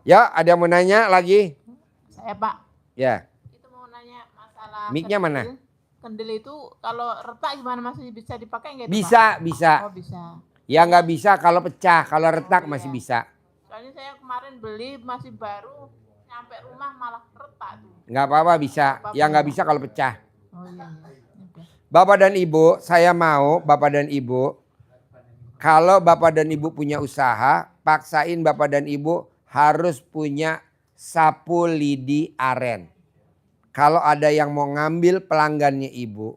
Ya, ada yang mau nanya lagi? Saya Pak. Ya. Itu mau nanya masalah Mic-nya mana? Kendil itu kalau retak gimana, masih bisa dipakai nggak itu Bisa, Pak? bisa. Oh bisa. Ya nggak bisa kalau pecah, kalau retak masih bisa. Soalnya saya kemarin beli masih baru, nyampe rumah malah retak tuh. Nggak apa-apa bisa. Ya nggak bisa kalau pecah. Oh iya. Bapak dan Ibu, saya mau Bapak dan Ibu, kalau Bapak dan Ibu punya usaha, paksain Bapak dan Ibu harus punya sapu lidi aren. Kalau ada yang mau ngambil pelanggannya Ibu,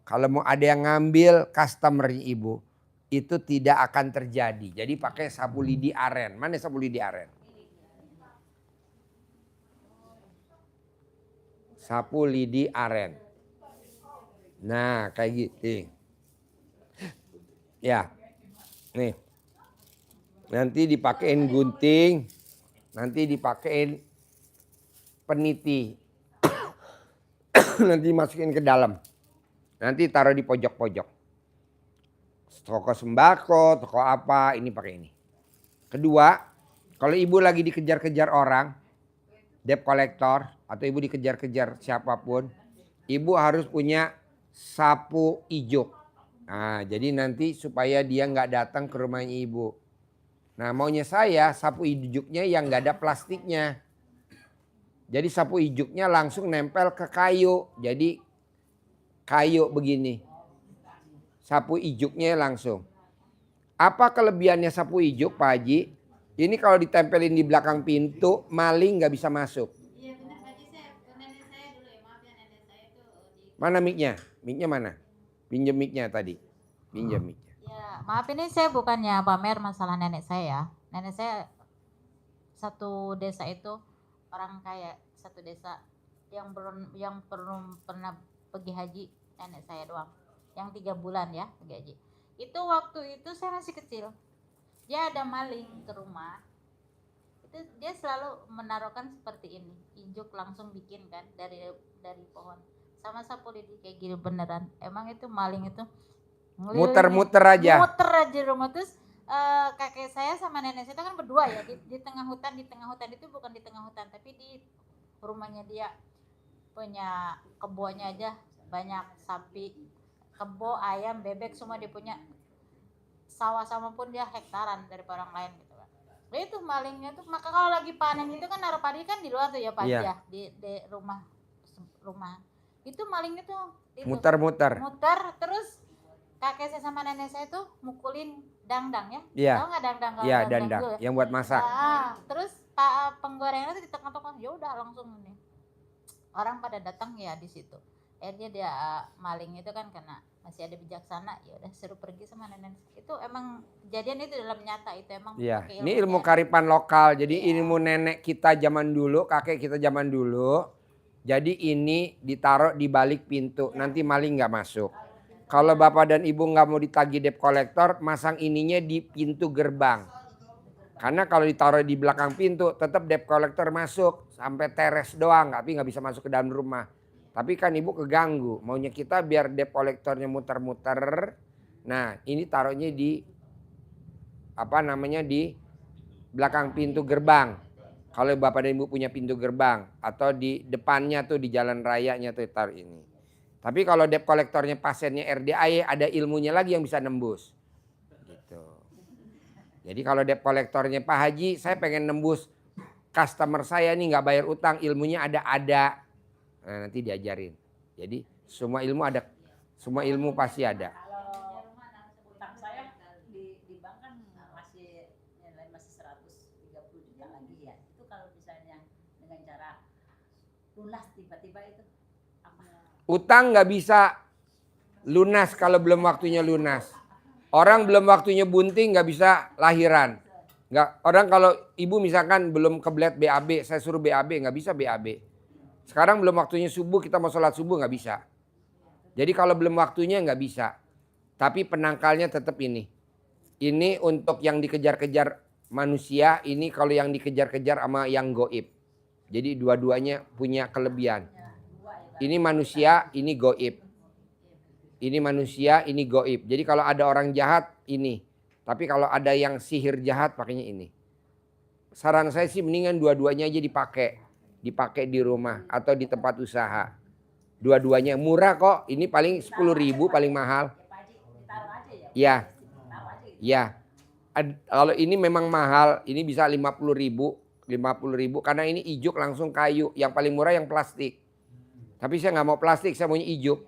kalau mau ada yang ngambil customernya Ibu, itu tidak akan terjadi. Jadi pakai sapu lidi aren. Mana sapu lidi aren? Sapu lidi aren. Nah kayak gitu. Ya. Nih. Nanti dipakein gunting. Nanti dipakein peniti. Nanti masukin ke dalam. Nanti taruh di pojok-pojok. Toko sembako, toko apa, ini pakai ini. Kedua, kalau ibu lagi dikejar-kejar orang, debt collector, atau ibu dikejar-kejar siapapun, ibu harus punya sapu ijuk. Nah, jadi nanti supaya dia nggak datang ke rumahnya ibu. Nah, maunya saya sapu ijuknya yang nggak ada plastiknya. Jadi sapu ijuknya langsung nempel ke kayu. Jadi kayu begini. Sapu ijuknya langsung. Apa kelebihannya sapu ijuk Pak Haji? Ini kalau ditempelin di belakang pintu, maling nggak bisa masuk. Iya benar Pak Haji, nenek saya dulu ya, maaf ya, nenek saya itu Mana mic-nya? Mic-nya mana? Pinjam mic-nya tadi. Pinjam mic-nya. Ya, maaf ini saya bukannya pamer masalah nenek saya. Nenek saya satu desa itu orang kaya, satu desa yang pernah pergi haji nenek saya doang. Yang 3 bulan ya pergi haji. Itu waktu itu saya masih kecil. Dia ada maling ke rumah. Itu dia selalu menaruhkan seperti ini, ijuk langsung bikin kan dari pohon. Sama sapu lidi kayak gini beneran. Emang itu maling itu Muter-muter aja. Muter aja rumah. Terus kakek saya sama nenek saya itu kan berdua ya di tengah hutan. Di tengah hutan itu bukan di tengah hutan, tapi di rumahnya dia punya kebunnya aja banyak sapi, kebo, ayam, bebek semua dia punya. Sawah sama pun dia hektaran dari orang lain gitu kan. Nah itu malingnya tuh, maka kalau lagi panen itu kan naruh padi kan di luar tuh ya Pak ya, di rumah itu malingnya tuh muter-muter. Muter terus kakek saya sama nenek saya tuh mukulin dangdang ya. Iya. Tahu nggak dangdang? Iya dangdang yang buat masak. Terus penggorengan itu ditekan-tekan, ya udah langsung nih orang pada datang ya di situ. Akhirnya dia maling itu kan karena masih ada bijaksana, ya udah suruh pergi sama nenek. Itu emang kejadian itu dalam nyata, itu emang. Iya, ini ilmu karipan lokal. Jadi ilmu nenek kita zaman dulu, kakek kita zaman dulu. Jadi ini ditaruh di balik pintu, nanti maling nggak masuk. Kalau bapak dan ibu nggak mau ditagih debt collector, masang ininya di pintu gerbang. Karena kalau ditaruh di belakang pintu, tetap debt collector masuk sampai teres doang, tapi nggak bisa masuk ke dalam rumah. Tapi kan ibu keganggu, maunya kita biar debt collectornya muter-muter. Nah ini taruhnya di di belakang pintu gerbang. Kalau bapak dan ibu punya pintu gerbang atau di depannya tuh di jalan rayanya tuh taruh ini. Tapi kalau debt collectornya pasiennya RDAY ada ilmunya lagi yang bisa nembus. Gitu. Jadi kalau debt collectornya Pak Haji, saya pengen nembus customer saya nih nggak bayar utang, ilmunya ada. Nah, nanti diajarin. Jadi semua ilmu ada, semua ilmu pasti ada. Utang saya di bank kan masih 130 juta lagi ya. Itu kalau misalnya dengan cara lunas tiba-tiba itu apa? Utang nggak bisa lunas kalau belum waktunya lunas. Orang belum waktunya bunting nggak bisa lahiran. Nggak, orang kalau ibu misalkan belum kebelet BAB, saya suruh BAB nggak bisa BAB. Sekarang belum waktunya subuh, kita mau sholat subuh nggak bisa. Jadi kalau belum waktunya nggak bisa. Tapi penangkalnya tetap ini. Ini untuk yang dikejar-kejar manusia, ini kalau yang dikejar-kejar sama yang goib. Jadi dua-duanya punya kelebihan. Ini manusia, ini goib. Ini manusia, ini goib. Jadi kalau ada orang jahat, ini. Tapi kalau ada yang sihir jahat, pakainya ini. saran saya sih mendingan dua-duanya aja dipakai. Dipakai di rumah atau di tempat usaha. Dua-duanya murah kok. Ini paling 10.000 paling mahal. Ya Pak Haji, ditaruh aja ya. Iya. Taruh aja gitu. Ya. Kalau ini memang mahal, ini bisa 50.000, 50.000 karena ini ijuk langsung kayu. Yang paling murah yang plastik. Tapi saya nggak mau plastik, saya maunya ijuk.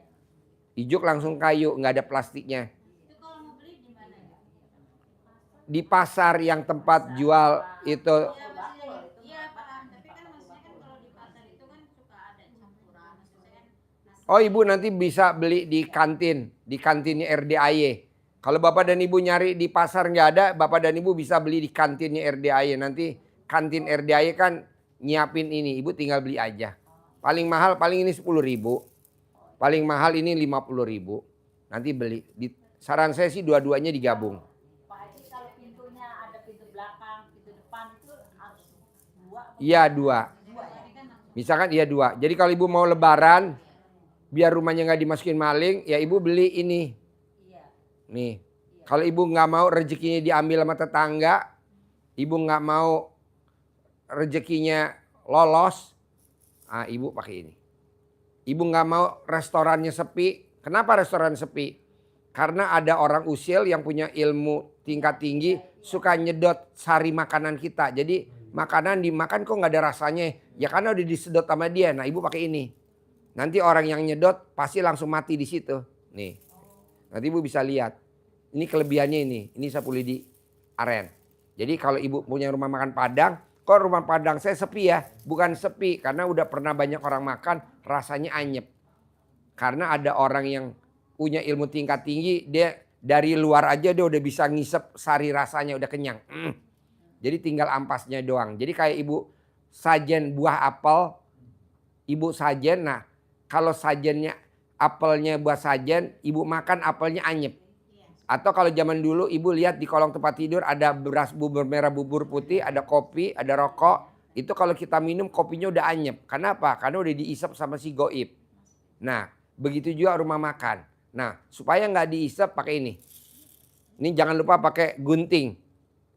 Ijuk langsung kayu, nggak ada plastiknya. Itu kalau mau beli di mana ya? Di pasar yang tempat jual itu. Iya Pak, tapi kan maksudnya kan kalau di pasar itu kan suka ada campuran. Maksudnya kan nasi. Oh ibu nanti bisa beli di kantinnya RDAY. Kalau bapak dan ibu nyari di pasar nggak ada, bapak dan ibu bisa beli di kantinnya RDAY. Nanti kantin RDAY kan nyiapin ini, ibu tinggal beli aja. Paling mahal paling ini 10.000. Paling mahal ini 50.000. Nanti beli. Saran saya sih dua-duanya digabung. Pak Haji kalau pintunya ada pintu belakang, pintu depan itu harus 2 apa Iya 2. 2 ya? Misalkan iya 2. Jadi kalau ibu mau lebaran, biar rumahnya nggak dimasukin maling, ya ibu beli ini. Iya. Nih. Kalau ibu nggak mau rezekinya diambil sama tetangga, ibu nggak mau rezekinya lolos, ibu pakai ini. Ibu nggak mau restorannya sepi. Kenapa restoran sepi? Karena ada orang usil yang punya ilmu tingkat tinggi suka nyedot sari makanan kita. Jadi makanan dimakan kok nggak ada rasanya. Ya karena udah disedot sama dia. Nah ibu pakai ini. Nanti orang yang nyedot pasti langsung mati di situ. Nih. Nanti ibu bisa lihat. Ini kelebihannya ini. Ini sapu lidi aren. Jadi kalau ibu punya rumah makan Padang. Kok rumah Padang saya sepi ya? Bukan sepi karena udah pernah banyak orang makan rasanya anyep. Karena ada orang yang punya ilmu tingkat tinggi dia dari luar aja dia udah bisa ngisep sari rasanya udah kenyang. Jadi tinggal ampasnya doang. Jadi kayak ibu sajen buah apel, ibu sajen. Nah kalau sajennya apelnya buah sajen, ibu makan apelnya anyep. Atau kalau zaman dulu ibu lihat di kolong tempat tidur ada beras bubur merah bubur putih, ada kopi, ada rokok. Itu kalau kita minum kopinya udah anyep. Kenapa? Karena udah diisap sama si goib. Nah begitu juga rumah makan. Nah supaya nggak diisap pakai ini. Ini jangan lupa pakai gunting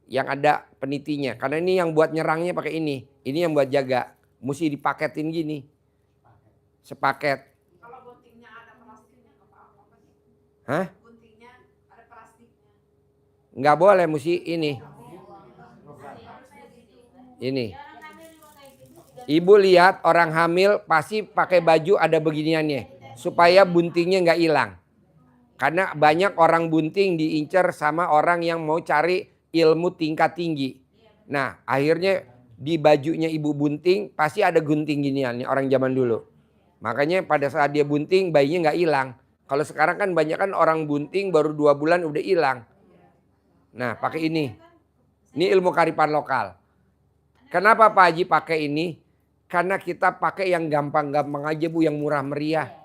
yang ada penitinya. Karena ini yang buat nyerangnya pakai ini. Ini yang buat jaga. Mesti dipaketin gini. Sepaket. Kalau guntingnya ada plastiknya nggak apa-apa sih. Hah? Guntingnya ada plastiknya. Nggak boleh, mesti ini. Ini. Ibu lihat orang hamil pasti pakai baju ada beginiannya. Supaya buntingnya nggak hilang. Karena banyak orang bunting diincar sama orang yang mau cari ilmu tingkat tinggi. Nah akhirnya di bajunya ibu bunting pasti ada gunting giniannya orang zaman dulu. Makanya pada saat dia bunting bayinya nggak hilang. Kalau sekarang kan banyak kan orang bunting baru 2 bulan udah hilang. Nah pakai ini. Ini ilmu kearifan lokal. Kenapa Pak Haji pakai ini? Karena kita pakai yang gampang-gampang aja Bu, yang murah meriah.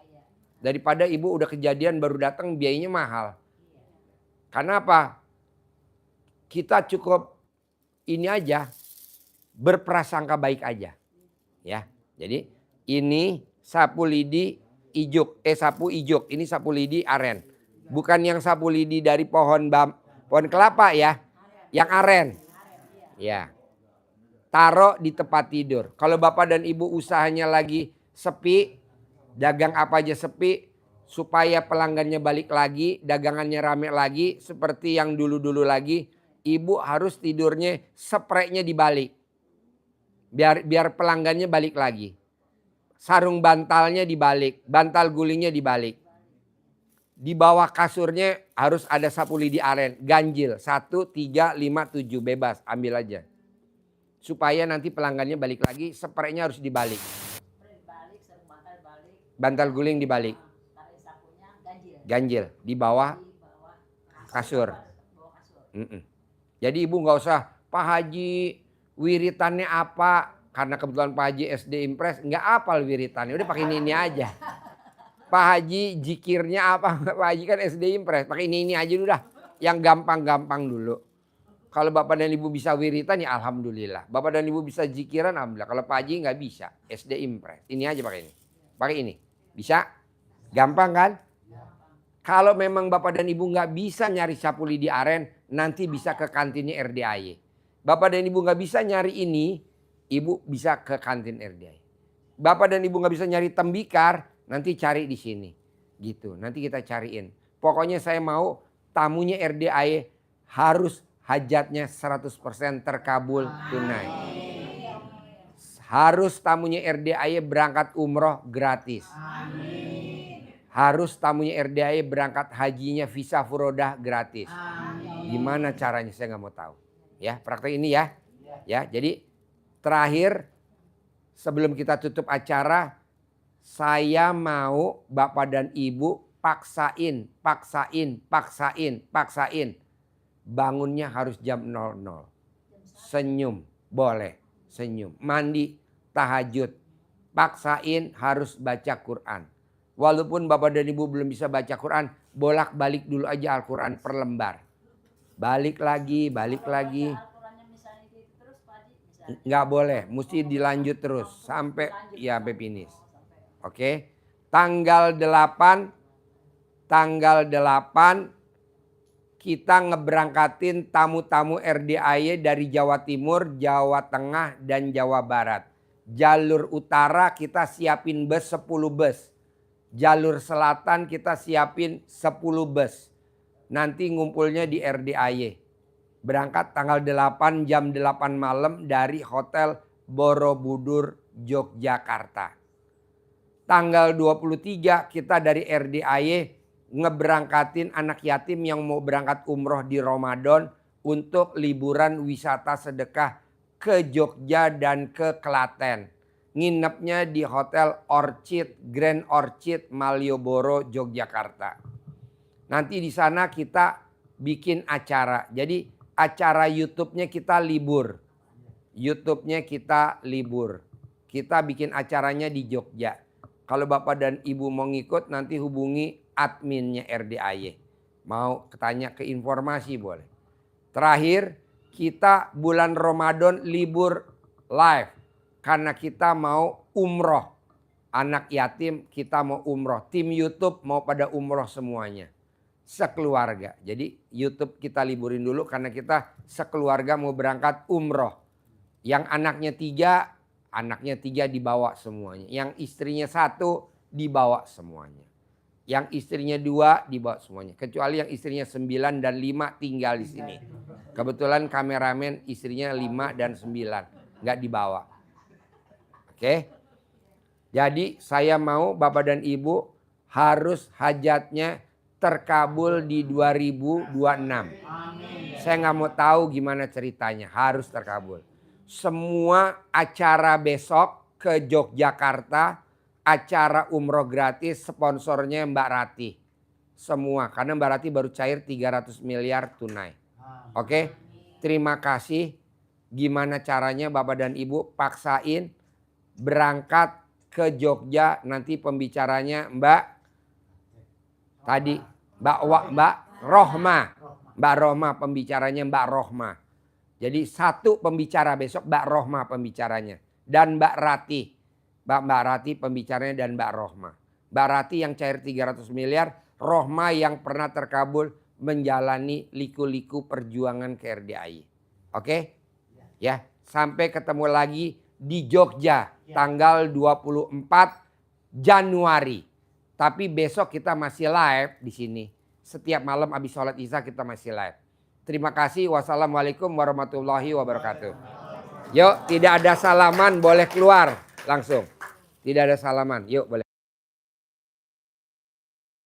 Daripada ibu udah kejadian baru datang biayanya mahal. Karena apa? Kita cukup ini aja, berprasangka baik aja. Ya. Jadi ini sapu lidi ijuk, sapu ijuk, ini sapu lidi aren. Bukan yang sapu lidi dari pohon kelapa ya, yang aren. Ya. Taruh di tempat tidur. Kalau bapak dan ibu usahanya lagi sepi, dagang apa aja sepi, supaya pelanggannya balik lagi, dagangannya rame lagi, seperti yang dulu-dulu lagi, ibu harus tidurnya spraynya dibalik. Biar pelanggannya balik lagi. Sarung bantalnya dibalik, bantal gulingnya dibalik. Di bawah kasurnya harus ada sapu lidi aren, ganjil 1, 3, 5, 7 bebas, ambil aja. Supaya nanti pelanggannya balik lagi, spraynya harus dibalik. Balik, sarung bantal balik. Bantal guling dibalik. Tarik sapunya ganjil. Ganjil di bawah Di bawah kasur. bawah kasur. Jadi ibu nggak usah Pak Haji wiritannya apa, karena kebetulan Pak Haji SD Impres nggak apal wiritannya, udah pakai ini aja. Pak Haji jikirnya apa, Pak Haji kan SD Impres, pakai ini aja dulu dah, yang gampang-gampang dulu. Kalau bapak dan ibu bisa wiritan ya alhamdulillah. Bapak dan ibu bisa jikiran alhamdulillah. Kalau Pak Haji nggak bisa, SD Impres. Ini aja pakai ini. Pakai ini. Bisa? Gampang kan? Kalau memang bapak dan ibu nggak bisa nyari sapu lidi aren, nanti bisa ke kantinnya RDAY. Bapak dan Ibu nggak bisa nyari ini, Ibu bisa ke kantin RDI. Bapak dan Ibu nggak bisa nyari tembikar, nanti cari di sini. Gitu, nanti kita cariin. Pokoknya saya mau tamunya RDI harus hajatnya 100% terkabul tunai. Harus tamunya RDI berangkat umroh gratis. Harus tamunya RDI berangkat hajinya visa furodah gratis. Gimana caranya saya nggak mau tahu. Ya, praktek ini ya. Ya, jadi terakhir sebelum kita tutup acara, saya mau Bapak dan Ibu paksain. Bangunnya harus jam 00. Senyum, boleh. Senyum. Mandi, tahajud. Paksain harus baca Quran. Walaupun Bapak dan Ibu belum bisa baca Quran, bolak-balik dulu aja Al-Quran per lembar. Balik lagi. Al-Qurannya misalnya gitu terus Pak Haji, misalnya. Nggak boleh, mesti dilanjut terus sampai sampai finish. Oke. Tanggal 8 kita ngeberangkatin tamu-tamu RDIY dari Jawa Timur, Jawa Tengah dan Jawa Barat. Jalur utara kita siapin bus 10 bus. Jalur selatan kita siapin 10 bus. Nanti ngumpulnya di RDIY. Berangkat tanggal 8 jam 8 malam dari Hotel Borobudur, Yogyakarta. Tanggal 23 kita dari RDIY ngeberangkatin anak yatim yang mau berangkat umroh di Ramadan untuk liburan wisata sedekah ke Jogja dan ke Klaten. Nginepnya di Hotel Orchid, Grand Orchid Malioboro, Yogyakarta. Nanti di sana kita bikin acara. Jadi acara YouTube-nya kita libur. Kita bikin acaranya di Jogja. Kalau Bapak dan Ibu mau ngikut nanti hubungi adminnya RDIY. Mau tanya ke informasi boleh. Terakhir kita bulan Ramadan libur live. Karena kita mau umroh. Anak yatim kita mau umroh. Tim YouTube mau pada umroh semuanya. Sekeluarga. Jadi YouTube kita liburin dulu karena kita sekeluarga mau berangkat umroh. Yang anaknya tiga dibawa semuanya. Yang istrinya 1 dibawa semuanya. Yang istrinya 2 dibawa semuanya. Kecuali yang istrinya 9 dan 5 tinggal di sini. Kebetulan kameramen istrinya 5 dan 9. Nggak dibawa. Oke. Jadi saya mau Bapak dan Ibu harus hajatnya terkabul di 2026. Saya nggak mau tahu gimana ceritanya, harus terkabul. Semua acara besok ke Yogyakarta, acara umroh gratis, sponsornya Mbak Rati. Semua, karena Mbak Rati baru cair 300 miliar tunai. Oke, terima kasih. Gimana caranya Bapak dan Ibu paksain berangkat ke Jogja, nanti pembicaranya Mbak Rohma pembicaranya Mbak Rohma. Jadi 1 pembicara besok Mbak Rohma pembicaranya. Dan Mbak Rati. Mbak Rati pembicaranya dan Mbak Rohma. Mbak Rati yang cair 300 miliar. Rohma yang pernah terkabul menjalani liku-liku perjuangan ke RDIY. Oke? Ya, sampai ketemu lagi di Jogja tanggal 24 Januari. Tapi besok kita masih live di sini. Setiap malam habis sholat isya kita masih live. Terima kasih. Wassalamualaikum warahmatullahi wabarakatuh. Yuk, tidak ada salaman boleh keluar langsung. Tidak ada salaman. Yuk boleh.